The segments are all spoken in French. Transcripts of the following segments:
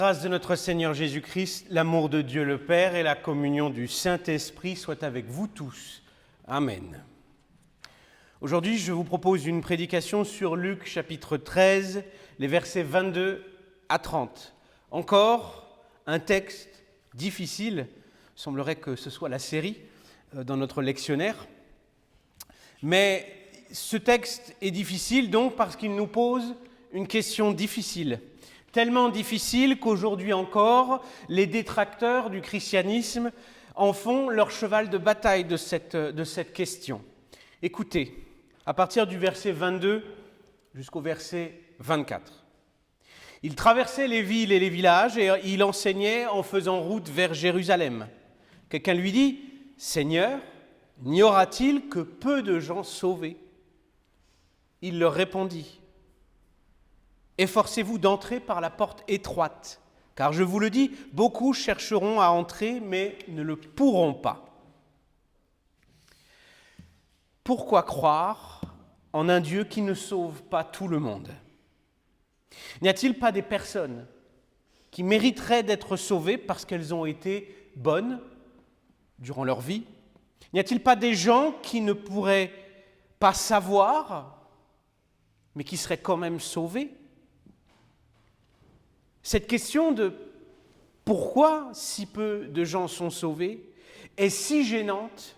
Grâce de notre Seigneur Jésus-Christ, l'amour de Dieu le Père et la communion du Saint-Esprit soient avec vous tous. Amen. Aujourd'hui, je vous propose une prédication sur Luc chapitre 13, les versets 22 à 30. Encore un texte difficile, il semblerait que ce soit la série dans notre lectionnaire. Mais ce texte est difficile donc parce qu'il nous pose une question difficile. Tellement difficile qu'aujourd'hui encore, les détracteurs du christianisme en font leur cheval de bataille de cette question. Écoutez, à partir du verset 22 jusqu'au verset 24. Il traversait les villes et les villages et il enseignait en faisant route vers Jérusalem. Quelqu'un lui dit « Seigneur, n'y aura-t-il que peu de gens sauvés ?» Il leur répondit « Efforcez-vous d'entrer par la porte étroite, car je vous le dis, beaucoup chercheront à entrer, mais ne le pourront pas. Pourquoi croire en un Dieu qui ne sauve pas tout le monde ? N'y a-t-il pas des personnes qui mériteraient d'être sauvées parce qu'elles ont été bonnes durant leur vie ? N'y a-t-il pas des gens qui ne pourraient pas savoir, mais qui seraient quand même sauvés ? Cette question de pourquoi si peu de gens sont sauvés est si gênante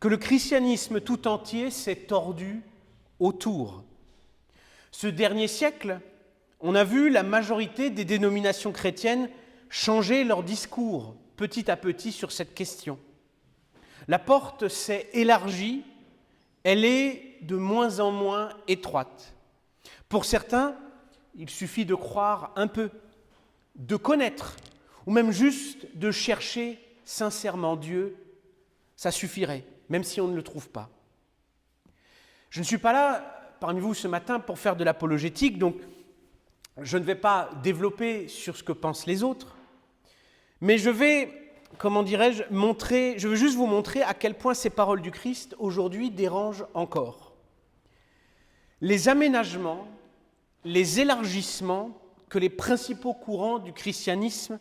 que le christianisme tout entier s'est tordu autour. Ce dernier siècle, on a vu la majorité des dénominations chrétiennes changer leur discours petit à petit sur cette question. La porte s'est élargie, elle est de moins en moins étroite. Pour certains, il suffit de croire un peu, de connaître, ou même juste de chercher sincèrement Dieu, ça suffirait, même si on ne le trouve pas. Je ne suis pas là parmi vous ce matin pour faire de l'apologétique, donc je ne vais pas développer sur ce que pensent les autres, mais je vais, je veux juste vous montrer à quel point ces paroles du Christ aujourd'hui dérangent encore. Les aménagements, les élargissements que les principaux courants du christianisme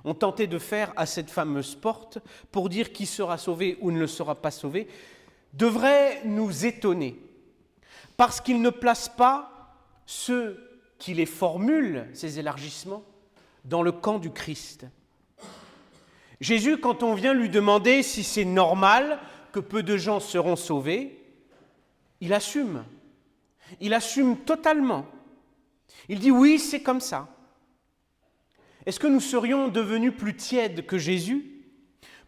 ont tenté de faire à cette fameuse porte pour dire qui sera sauvé ou ne le sera pas sauvé, devraient nous étonner, parce qu'ils ne placent pas ceux qui les formulent, ces élargissements, dans le camp du Christ. Jésus, quand on vient lui demander si c'est normal que peu de gens seront sauvés, il assume totalement. Il dit oui, c'est comme ça. Est-ce que nous serions devenus plus tièdes que Jésus ?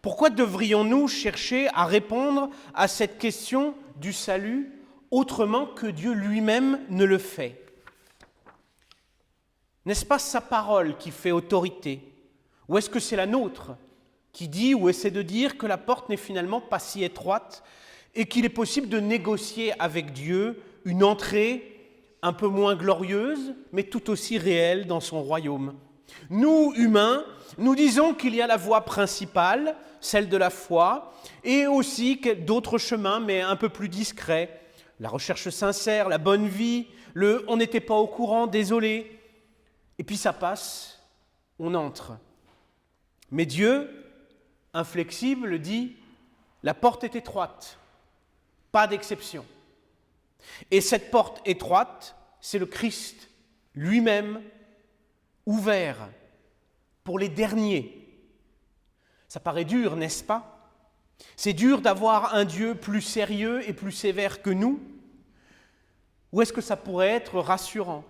Pourquoi devrions-nous chercher à répondre à cette question du salut autrement que Dieu lui-même ne le fait ? N'est-ce pas sa parole qui fait autorité ? Ou est-ce que c'est la nôtre qui dit ou essaie de dire que la porte n'est finalement pas si étroite et qu'il est possible de négocier avec Dieu une entrée un peu moins glorieuse, mais tout aussi réelle dans son royaume. Nous, humains, nous disons qu'il y a la voie principale, celle de la foi, et aussi d'autres chemins, mais un peu plus discrets. La recherche sincère, la bonne vie, le « on n'était pas au courant, désolé ». Et puis ça passe, on entre. Mais Dieu, inflexible, dit « la porte est étroite, pas d'exception ». Et cette porte étroite, c'est le Christ lui-même ouvert pour les derniers. Ça paraît dur, n'est-ce pas ? C'est dur d'avoir un Dieu plus sérieux et plus sévère que nous. Ou est-ce que ça pourrait être rassurant ?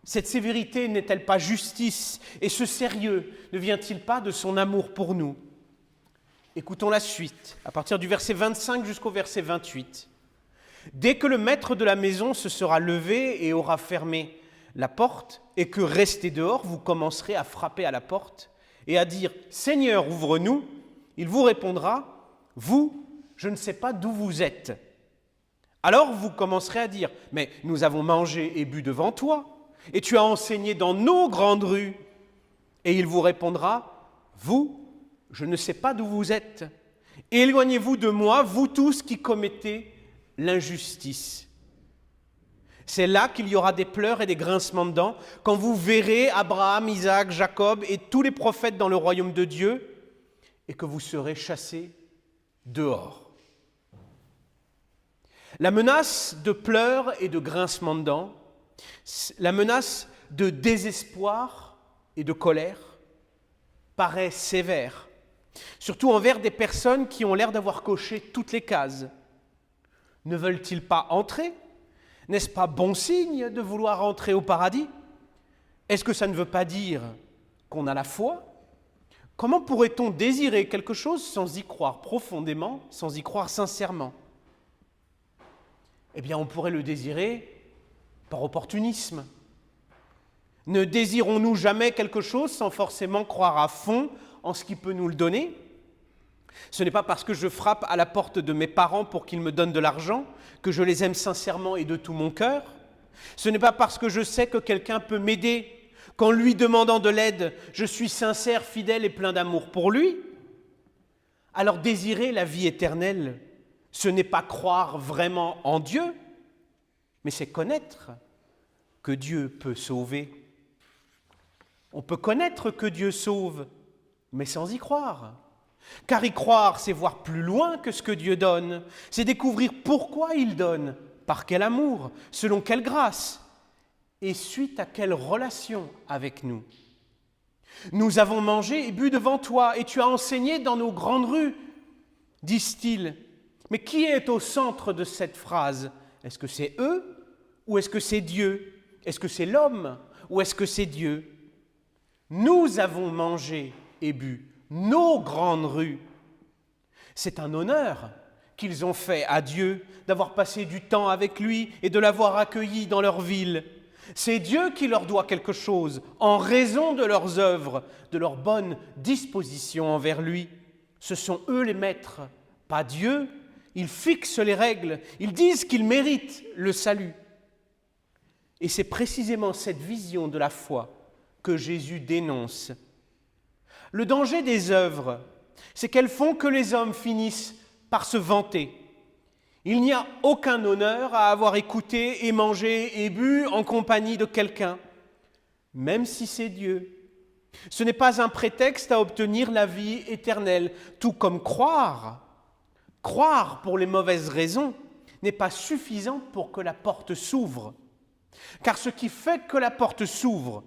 Cette sévérité n'est-elle pas justice ? Et ce sérieux ne vient-il pas de son amour pour nous ? Écoutons la suite, à partir du verset 25 jusqu'au verset 28. Dès que le maître de la maison se sera levé et aura fermé la porte, et que resté dehors, vous commencerez à frapper à la porte et à dire « Seigneur, ouvre-nous », il vous répondra « Vous, je ne sais pas d'où vous êtes ». Alors vous commencerez à dire « Mais nous avons mangé et bu devant toi, et tu as enseigné dans nos grandes rues ». Et il vous répondra « Vous, je ne sais pas d'où vous êtes. Éloignez-vous de moi, vous tous qui commettez l'injustice. » C'est là qu'il y aura des pleurs et des grincements de dents, quand vous verrez Abraham, Isaac, Jacob et tous les prophètes dans le royaume de Dieu, et que vous serez chassés dehors. La menace de pleurs et de grincements de dents, la menace de désespoir et de colère paraît sévère, surtout envers des personnes qui ont l'air d'avoir coché toutes les cases. Ne veulent-ils pas entrer ? N'est-ce pas bon signe de vouloir entrer au paradis ? Est-ce que ça ne veut pas dire qu'on a la foi ? Comment pourrait-on désirer quelque chose sans y croire profondément, sans y croire sincèrement ? Eh bien, on pourrait le désirer par opportunisme. Ne désirons-nous jamais quelque chose sans forcément croire à fond en ce qui peut nous le donner ? Ce n'est pas parce que je frappe à la porte de mes parents pour qu'ils me donnent de l'argent que je les aime sincèrement et de tout mon cœur. Ce n'est pas parce que je sais que quelqu'un peut m'aider qu'en lui demandant de l'aide, je suis sincère, fidèle et plein d'amour pour lui. Alors désirer la vie éternelle, ce n'est pas croire vraiment en Dieu, mais c'est connaître que Dieu peut sauver. On peut connaître que Dieu sauve, mais sans y croire. Car y croire, c'est voir plus loin que ce que Dieu donne. C'est découvrir pourquoi il donne, par quel amour, selon quelle grâce, et suite à quelle relation avec nous. Nous avons mangé et bu devant toi, et tu as enseigné dans nos grandes rues, disent-ils. Mais qui est au centre de cette phrase ? Est-ce que c'est eux ou est-ce que c'est Dieu ? Est-ce que c'est l'homme ou est-ce que c'est Dieu ? Nous avons mangé et bu nos grandes rues. C'est un honneur qu'ils ont fait à Dieu d'avoir passé du temps avec lui et de l'avoir accueilli dans leur ville. C'est Dieu qui leur doit quelque chose en raison de leurs œuvres, de leur bonne disposition envers lui. Ce sont eux les maîtres, pas Dieu. Ils fixent les règles, ils disent qu'ils méritent le salut. Et c'est précisément cette vision de la foi que Jésus dénonce. Le danger des œuvres, c'est qu'elles font que les hommes finissent par se vanter. Il n'y a aucun honneur à avoir écouté et mangé et bu en compagnie de quelqu'un, même si c'est Dieu. Ce n'est pas un prétexte à obtenir la vie éternelle, tout comme croire pour les mauvaises raisons n'est pas suffisant pour que la porte s'ouvre. Car ce qui fait que la porte s'ouvre,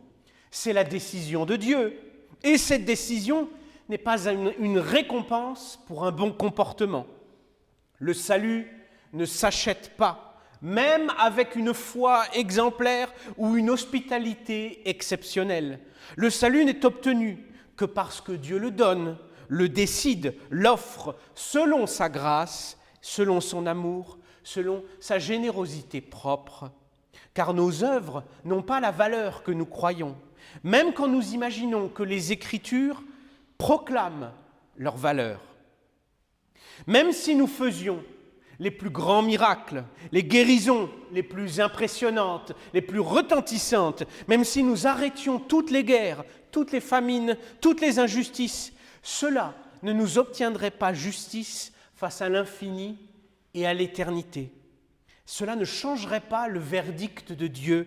c'est la décision de Dieu. Et cette décision n'est pas une récompense pour un bon comportement. Le salut ne s'achète pas, même avec une foi exemplaire ou une hospitalité exceptionnelle. Le salut n'est obtenu que parce que Dieu le donne, le décide, l'offre selon sa grâce, selon son amour, selon sa générosité propre. Car nos œuvres n'ont pas la valeur que nous croyons, même quand nous imaginons que les Écritures proclament leur valeur. Même si nous faisions les plus grands miracles, les guérisons les plus impressionnantes, les plus retentissantes, même si nous arrêtions toutes les guerres, toutes les famines, toutes les injustices, cela ne nous obtiendrait pas justice face à l'infini et à l'éternité. Cela ne changerait pas le verdict de Dieu.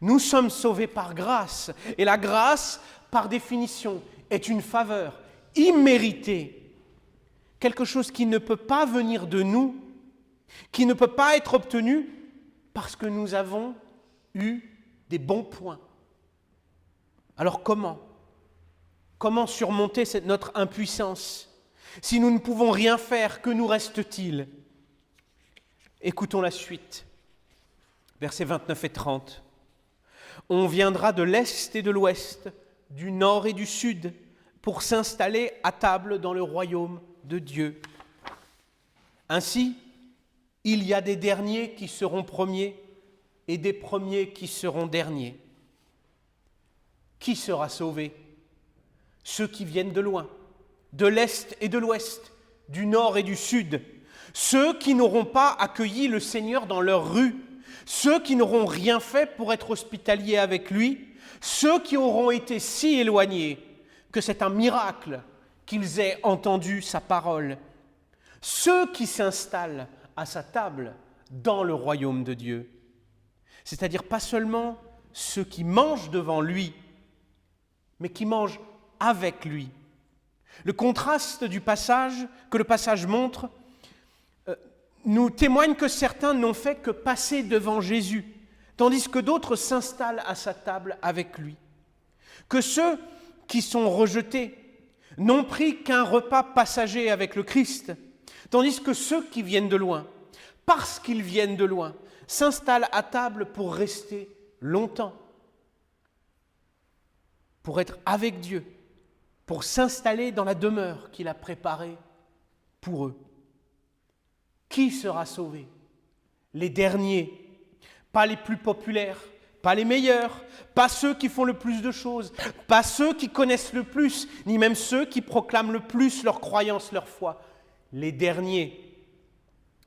Nous sommes sauvés par grâce, et la grâce, par définition, est une faveur imméritée, quelque chose qui ne peut pas venir de nous, qui ne peut pas être obtenu parce que nous avons eu des bons points. Alors comment surmonter notre impuissance ? Si nous ne pouvons rien faire, que nous reste-t-il ? Écoutons la suite, versets 29 et 30. On viendra de l'est et de l'ouest, du nord et du sud, pour s'installer à table dans le royaume de Dieu. Ainsi, il y a des derniers qui seront premiers et des premiers qui seront derniers. Qui sera sauvé ? Ceux qui viennent de loin, de l'est et de l'ouest, du nord et du sud, ceux qui n'auront pas accueilli le Seigneur dans leur rue, ceux qui n'auront rien fait pour être hospitaliers avec lui, ceux qui auront été si éloignés que c'est un miracle qu'ils aient entendu sa parole, ceux qui s'installent à sa table dans le royaume de Dieu. c'est-à-dire pas seulement ceux qui mangent devant lui, mais qui mangent avec lui. Le contraste du passage, que le passage montre, nous témoigne que certains n'ont fait que passer devant Jésus, tandis que d'autres s'installent à sa table avec lui. Que ceux qui sont rejetés n'ont pris qu'un repas passager avec le Christ, tandis que ceux qui viennent de loin, parce qu'ils viennent de loin, s'installent à table pour rester longtemps, pour être avec Dieu, pour s'installer dans la demeure qu'il a préparée pour eux. Qui sera sauvé? Les derniers, pas les plus populaires, pas les meilleurs, pas ceux qui font le plus de choses, pas ceux qui connaissent le plus, ni même ceux qui proclament le plus leur croyance, leur foi. Les derniers.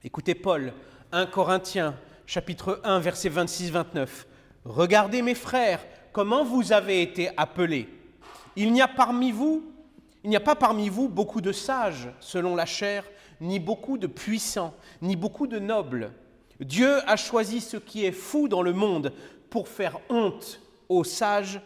Écoutez Paul, 1 Corinthiens, chapitre 1, versets 26-29. « Regardez mes frères, comment vous avez été appelés. Il n'y a pas parmi vous beaucoup de sages selon la chair, ni beaucoup de puissants, ni beaucoup de nobles. Dieu a choisi ce qui est fou dans le monde pour faire honte aux sages.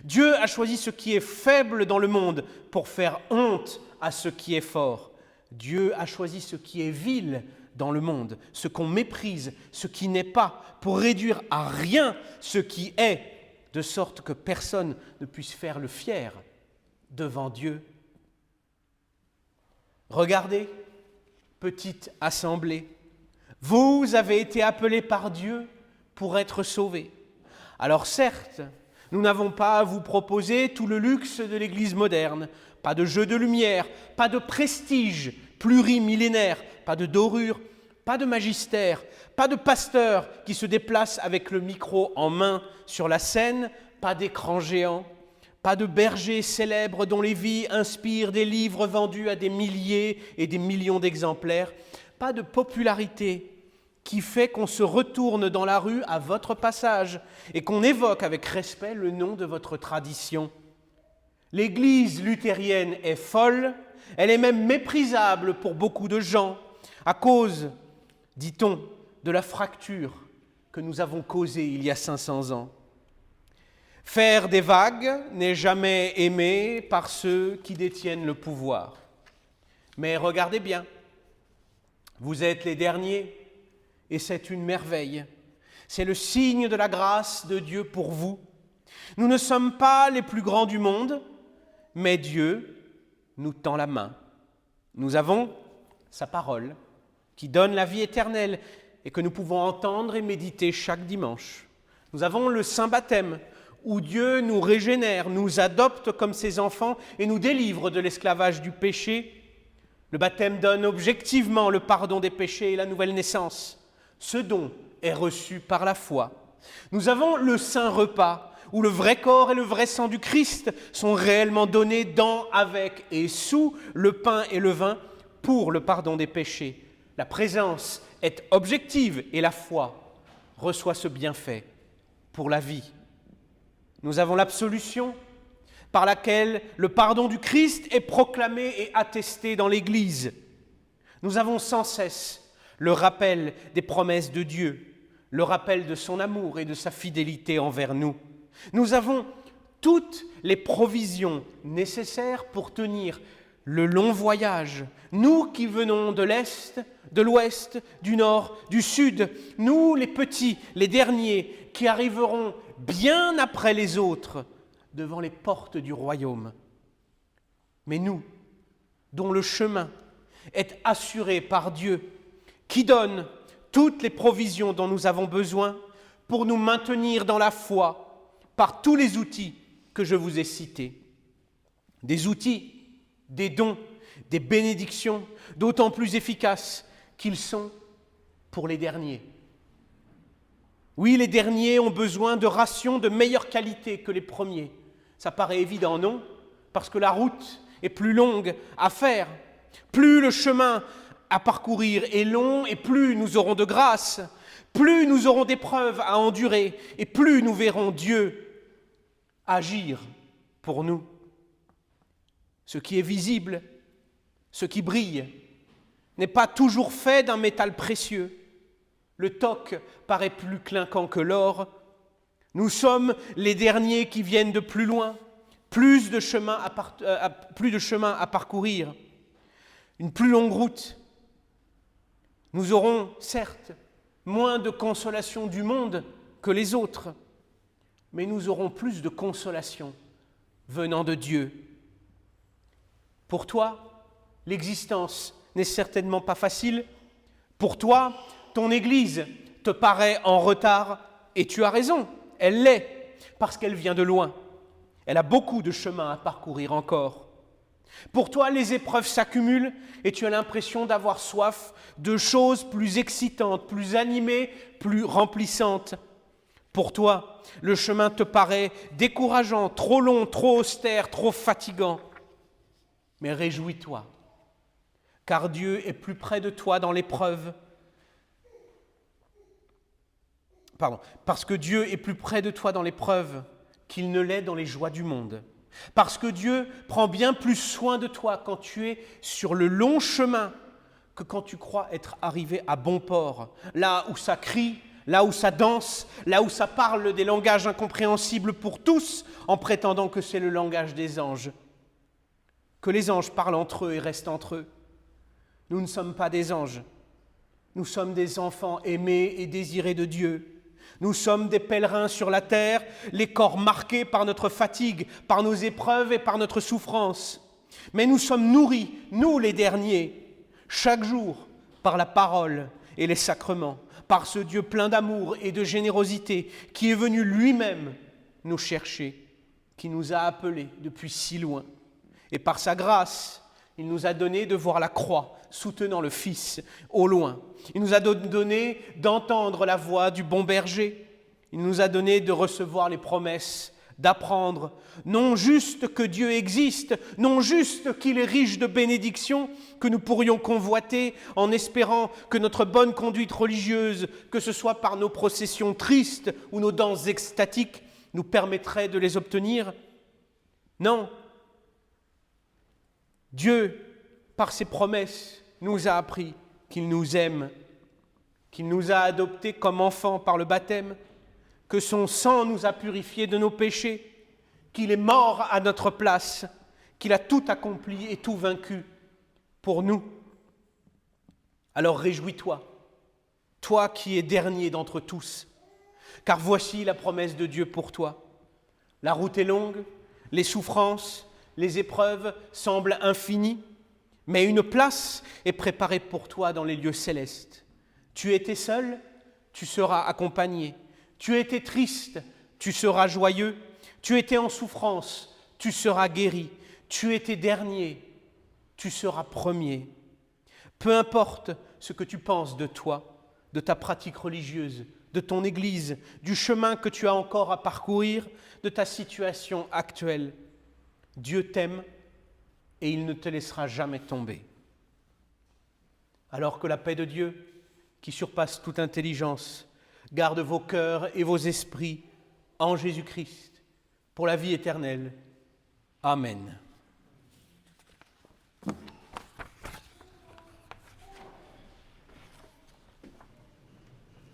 Dieu a choisi ce qui est faible dans le monde pour faire honte à ce qui est fort. Dieu a choisi ce qui est vil dans le monde, ce qu'on méprise, ce qui n'est pas, pour réduire à rien ce qui est, de sorte que personne ne puisse faire le fier devant Dieu. Regardez, petite assemblée, vous avez été appelés par Dieu pour être sauvés. Alors certes, nous n'avons pas à vous proposer tout le luxe de l'Église moderne, pas de jeux de lumière, pas de prestige plurimillénaire, pas de dorure, pas de magistère, pas de pasteur qui se déplace avec le micro en main sur la scène, pas d'écran géant, pas de berger célèbre dont les vies inspirent des livres vendus à des milliers et des millions d'exemplaires, pas de popularité qui fait qu'on se retourne dans la rue à votre passage et qu'on évoque avec respect le nom de votre tradition. L'Église luthérienne est folle, elle est même méprisable pour beaucoup de gens à cause, dit-on, de la fracture que nous avons causée il y a 500 ans. Faire des vagues n'est jamais aimé par ceux qui détiennent le pouvoir. Mais regardez bien, vous êtes les derniers et c'est une merveille. C'est le signe de la grâce de Dieu pour vous. Nous ne sommes pas les plus grands du monde, mais Dieu nous tend la main. Nous avons sa parole qui donne la vie éternelle et que nous pouvons entendre et méditer chaque dimanche. Nous avons le Saint Baptême où Dieu nous régénère, nous adopte comme ses enfants et nous délivre de l'esclavage du péché. Le baptême donne objectivement le pardon des péchés et la nouvelle naissance. Ce don est reçu par la foi. Nous avons le Saint Repas, où le vrai corps et le vrai sang du Christ sont réellement donnés dans, avec et sous le pain et le vin pour le pardon des péchés. La présence est objective et la foi reçoit ce bienfait pour la vie. Nous avons l'absolution par laquelle le pardon du Christ est proclamé et attesté dans l'Église. Nous avons sans cesse le rappel des promesses de Dieu, le rappel de son amour et de sa fidélité envers nous. Nous avons toutes les provisions nécessaires pour tenir le long voyage. Nous qui venons de l'Est, de l'Ouest, du Nord, du Sud, nous les petits, les derniers, qui arriveront bien après les autres devant les portes du royaume. Mais nous, dont le chemin est assuré par Dieu, qui donne toutes les provisions dont nous avons besoin pour nous maintenir dans la foi par tous les outils que je vous ai cités. Des outils, des dons, des bénédictions, d'autant plus efficaces qu'ils sont pour les derniers. Oui, les derniers ont besoin de rations de meilleure qualité que les premiers. Ça paraît évident, non? Parce que la route est plus longue à faire. Plus le chemin à parcourir est long et plus nous aurons de grâce, plus nous aurons d'épreuves à endurer et plus nous verrons Dieu agir pour nous. Ce qui est visible, ce qui brille, n'est pas toujours fait d'un métal précieux. Le toc paraît plus clinquant que l'or. Nous sommes les derniers qui viennent de plus loin, plus de chemin à parcourir, une plus longue route. Nous aurons, certes, moins de consolation du monde que les autres, mais nous aurons plus de consolation venant de Dieu. Pour toi, l'existence n'est certainement pas facile. Pour toi, ton Église te paraît en retard, et tu as raison, elle l'est, parce qu'elle vient de loin. Elle a beaucoup de chemin à parcourir encore. Pour toi, les épreuves s'accumulent et tu as l'impression d'avoir soif de choses plus excitantes, plus animées, plus remplissantes. Pour toi, le chemin te paraît décourageant, trop long, trop austère, trop fatigant. Mais réjouis-toi, car Dieu est plus près de toi dans l'épreuve. Parce que Dieu est plus près de toi dans l'épreuve qu'il ne l'est dans les joies du monde. Parce que Dieu prend bien plus soin de toi quand tu es sur le long chemin que quand tu crois être arrivé à bon port, là où ça crie, là où ça danse, là où ça parle des langages incompréhensibles pour tous, en prétendant que c'est le langage des anges. Que les anges parlent entre eux et restent entre eux. Nous ne sommes pas des anges. Nous sommes des enfants aimés et désirés de Dieu. Nous sommes des pèlerins sur la terre, les corps marqués par notre fatigue, par nos épreuves et par notre souffrance. Mais nous sommes nourris, nous les derniers, chaque jour, par la parole et les sacrements, par ce Dieu plein d'amour et de générosité qui est venu lui-même nous chercher, qui nous a appelés depuis si loin. Et par sa grâce, il nous a donné de voir la croix soutenant le Fils au loin. Il nous a donné d'entendre la voix du bon berger. Il nous a donné de recevoir les promesses, d'apprendre non juste que Dieu existe, non juste qu'il est riche de bénédictions que nous pourrions convoiter en espérant que notre bonne conduite religieuse, que ce soit par nos processions tristes ou nos danses extatiques, nous permettrait de les obtenir. Non. Dieu, par ses promesses, nous a appris qu'il nous aime, qu'il nous a adoptés comme enfants par le baptême, que son sang nous a purifiés de nos péchés, qu'il est mort à notre place, qu'il a tout accompli et tout vaincu pour nous. Alors réjouis-toi, toi qui es dernier d'entre tous, car voici la promesse de Dieu pour toi. La route est longue, les souffrances, les épreuves semblent infinies, mais une place est préparée pour toi dans les lieux célestes. Tu étais seul, tu seras accompagné. Tu étais triste, tu seras joyeux. Tu étais en souffrance, tu seras guéri. Tu étais dernier, tu seras premier. Peu importe ce que tu penses de toi, de ta pratique religieuse, de ton Église, du chemin que tu as encore à parcourir, de ta situation actuelle, Dieu t'aime et il ne te laissera jamais tomber. Alors que la paix de Dieu, qui surpasse toute intelligence, garde vos cœurs et vos esprits en Jésus-Christ pour la vie éternelle. Amen.